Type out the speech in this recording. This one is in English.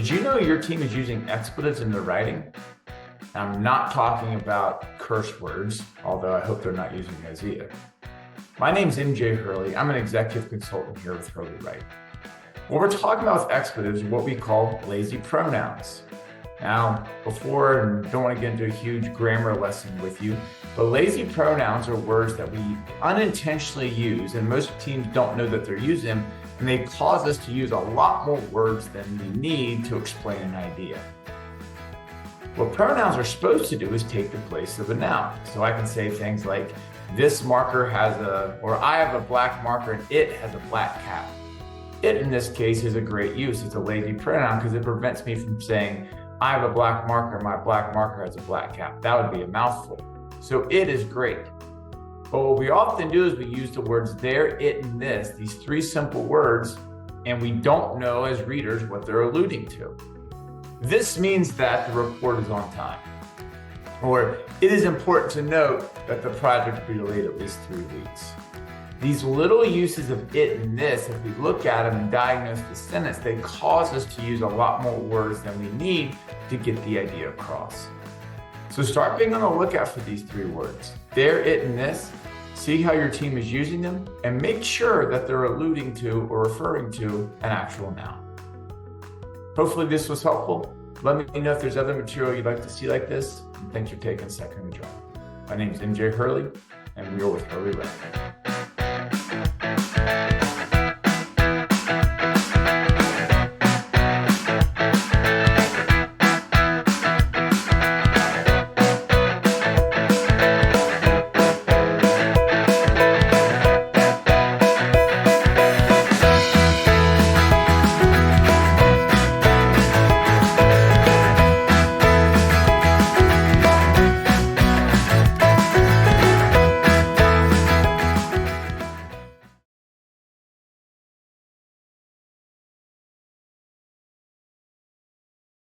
Did you know your team is using expletives in their writing? I'm not talking about curse words, although I hope they're not using those either. My name's MJ Hurley. I'm an executive consultant here with Hurley Write. What we're talking about with expletives are what we call lazy pronouns. Now, before, and don't want to get into a huge grammar lesson with you, but lazy pronouns are words that we unintentionally use, and most teams don't know that they're using them, and they cause us to use a lot more words than we need to explain an idea. What pronouns are supposed to do is take the place of a noun. So I can say things like, this marker has or I have a black marker and it has a black cap. It in this case is a great use. It's a lazy pronoun because it prevents me from saying, I have a black marker, my black marker has a black cap. That would be a mouthful. So it is great. But what we often do is we use the words there, it, and this, these three simple words, and we don't know as readers what they're alluding to. This means that the report is on time. Or it is important to note that the project will be delayed at least 3 weeks. These little uses of it and this, if we look at them and diagnose the sentence, they cause us to use a lot more words than we need to get the idea across. So start being on the lookout for these 3 words. There, it, and this. See how your team is using them and make sure that they're alluding to or referring to an actual noun. Hopefully this was helpful. Let me know if there's other material you'd like to see like this. And thanks for taking a second to join. My name is MJ Hurley, and we are with Hurley Write.